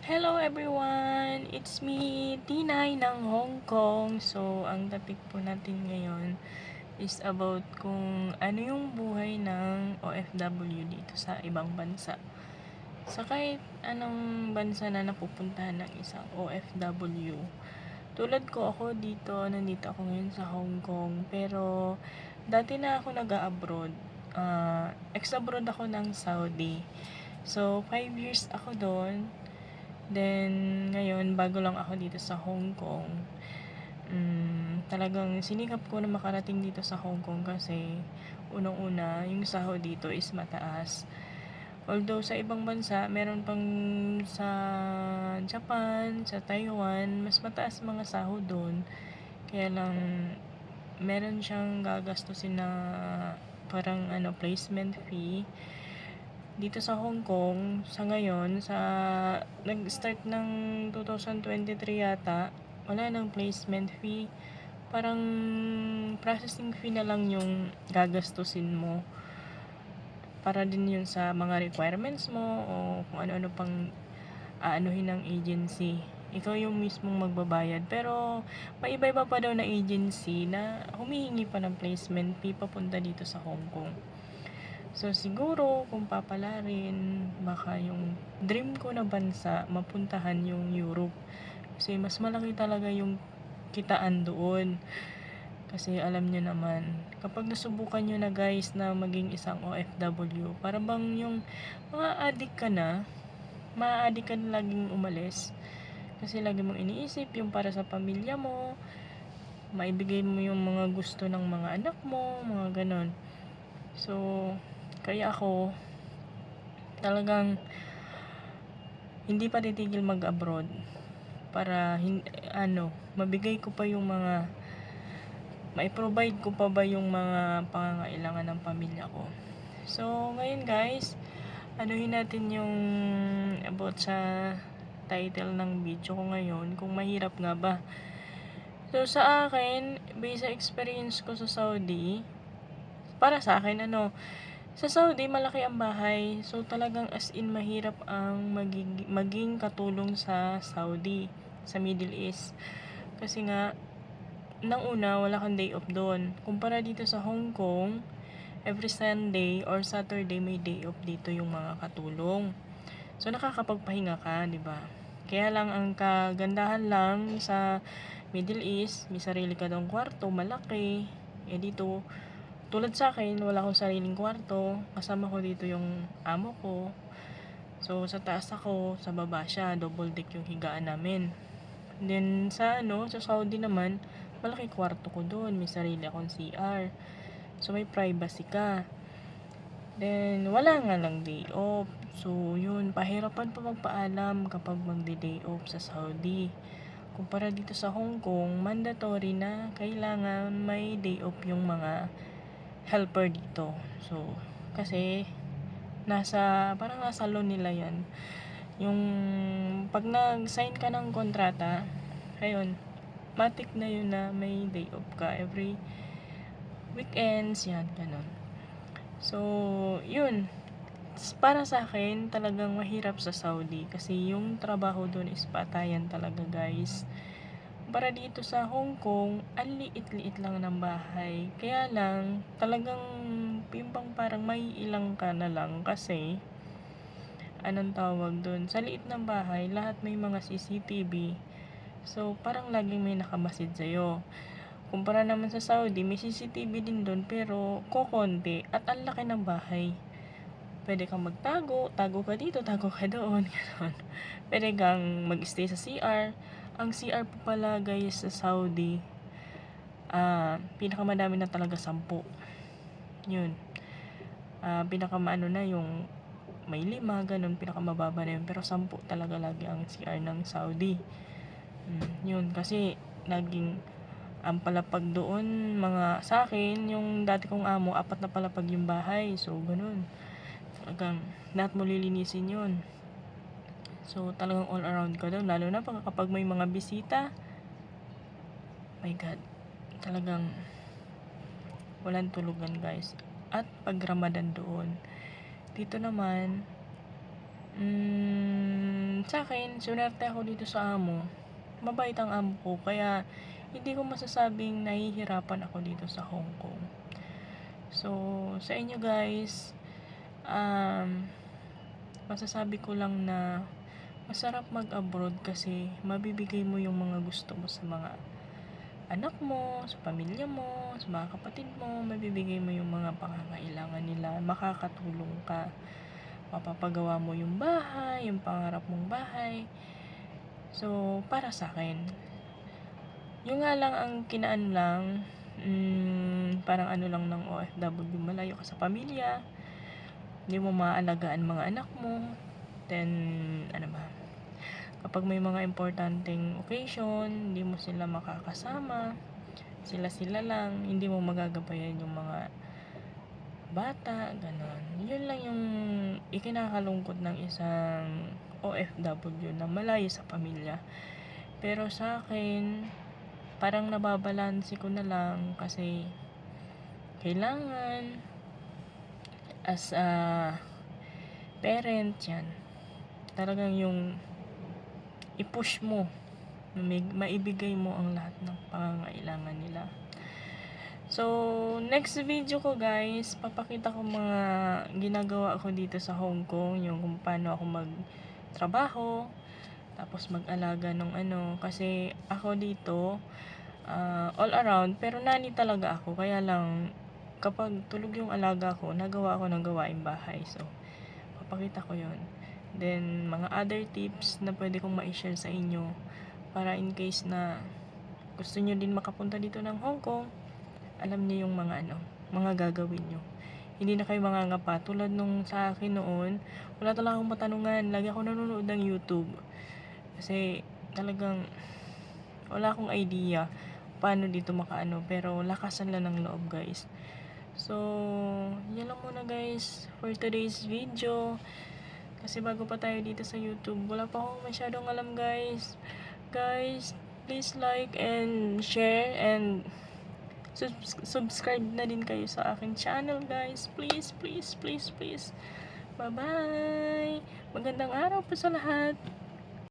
Hello everyone! It's me, Tinay ng Hong Kong. So, ang topic po natin ngayon is about kung ano yung buhay ng OFW dito sa ibang bansa. Sa kahit anong bansa na napupuntahan ng isang OFW. Tulad ko, nandito ako ngayon sa Hong Kong. Pero, dati na ako nag-a-abroad. Ex-abroad ako ng Saudi. So, 5 years ako doon. Then, ngayon, bago lang ako dito sa Hong Kong. Talagang sinikap ko na makarating dito sa Hong Kong kasi unang-una, yung sahod dito is mataas. Although sa ibang bansa, meron pang sa Japan, sa Taiwan, mas mataas mga sahod doon. Kaya lang, meron siyang gagastusin na parang placement fee. Dito sa Hong Kong, sa ngayon, nag-start ng 2023 yata, wala nang placement fee. Parang processing fee na lang yung gagastusin mo. Para din yun sa mga requirements mo o kung ano-ano pang aanuhin ng agency. Ikaw yung mismong magbabayad. Pero, may iba-iba pa daw na agency na humihingi pa ng placement fee papunta dito sa Hong Kong. So, siguro, kung papalarin, baka yung dream ko na bansa, mapuntahan yung Europe. Kasi mas malaki talaga yung kitaan doon. Kasi alam nyo naman, kapag nasubukan nyo na guys na maging isang OFW, para bang yung ma-addict ka na laging umalis. Kasi lagi mong iniisip yung para sa pamilya mo, maibigay mo yung mga gusto ng mga anak mo, mga ganon. So, kaya ako, talagang hindi pa titigil mag-abroad para mabigay ko pa yung mai-provide ko pa ba yung mga pangangailangan ng pamilya ko. So, ngayon guys, anuhin natin yung about sa title ng video ko ngayon, kung mahirap nga ba. So, sa akin, based sa experience ko sa Saudi, para sa akin, sa Saudi, malaki ang bahay. So, talagang as in mahirap ang maging katulong sa Saudi, sa Middle East. Kasi nga, nang una, wala kang day off doon. Kumpara dito sa Hong Kong, every Sunday or Saturday may day off dito yung mga katulong. So, nakakapagpahinga ka, di ba? Kaya lang, ang kagandahan lang sa Middle East, may sarili ka daw kwarto, malaki. Dito, tulad sa akin, wala akong sariling kwarto. Kasama ko dito yung amo ko. So, sa taas ako, sa baba siya. Double deck yung higaan namin. Then, sa Saudi naman, malaki kwarto ko doon. May sarili akong CR. So, may privacy ka. Then, wala nga lang day off. So, yun, pahirapan pa magpaalam kapag magde-day off sa Saudi. Kumpara dito sa Hong Kong, mandatory na kailangan may day off yung mga helper dito. So, kasi parang nasa law nila yan. Yung pag nag-sign ka ng kontrata, ayun, matik na yun na may day off ka every weekends, yan, ganun. So, yun. Para sa akin, talagang mahirap sa Saudi kasi yung trabaho doon is patayan talaga guys. Para dito sa Hong Kong, ang liit-liit lang ng bahay. Kaya lang, talagang pimpang parang may ilang ka na lang kasi anong tawag doon, sa liit ng bahay, lahat may mga CCTV. So, parang laging may nakamasid sa'yo. Kumpara naman sa Saudi, may CCTV din doon pero kokonti at ang laki ng bahay. Pwede kang magtago, tago ka dito, tago ka doon, gano'n. Pwede kang mag-stay sa CR. Ang CR po pala guys sa Saudi, pinakamadami na talaga 10. Yun. Pinakamaano na yung may 5, ganun, pinakamababa na yun. Pero 10 talaga lagi ang CR ng Saudi. Yun, kasi naging ang palapag doon, sa akin, yung dati kong amo, 4 na palapag yung bahay. So, ganun. Talagang lahat mo lilinisin yun. So, talagang all around ka doon. Lalo na kapag may mga bisita. My God. Talagang walang tulugan guys. At pag Ramadan doon. Dito naman, sa'kin swerte ako dito sa amo. Mabait ang amo ko kaya hindi ko masasabing nahihirapan ako dito sa Hong Kong. So, sa inyo guys, masasabi ko lang na masarap mag-abroad kasi mabibigay mo yung mga gusto mo sa mga anak mo, sa pamilya mo, sa mga kapatid mo, mabibigay mo yung mga pangangailangan nila, makakatulong ka, mapapagawa mo yung bahay, yung pangarap mong bahay. So, para sa akin, yung nga lang ang kinaan lang, parang ano lang ng OFW, malayo ka sa pamilya, hindi mo maaalagaan mga anak mo, then, ano ba, kapag may mga importanteng occasion, hindi mo sila makakasama, sila lang, hindi mo magagabayan yung mga bata, ganon. Yun lang yung ikinakalungkot ng isang OFW na malayo sa pamilya. Pero sa akin, parang nababalanse ko na lang kasi kailangan as a parent yan, talagang yung i-push mo, maibigay mo ang lahat ng pangangailangan nila. So, next video ko guys, papakita ko mga ginagawa ko dito sa Hong Kong, yung kung paano ako magtrabaho, tapos mag-alaga ng kasi ako dito, all around, pero nani talaga ako, kaya lang, kapag tulog yung alaga ko, nagawa ako ng gawaing bahay, so, papakita ko yon. Then, mga other tips na pwede kong ma-share sa inyo para in case na gusto nyo din makapunta dito ng Hong Kong, alam niyo yung mga mga gagawin nyo. Hindi na kayo mangangapa. Tulad nung sa akin noon, wala talaga akong matanungan. Lagi ako nanonood ng YouTube. Kasi talagang wala akong idea paano dito pero lakasan lang ng loob guys. So, yan lang muna guys for today's video. Kasi bago pa tayo dito sa YouTube, wala pa akong masyadong alam guys. Guys, please like and share and subscribe na din kayo sa aking channel guys. Please, please, please, please. Bye-bye! Magandang araw po sa lahat!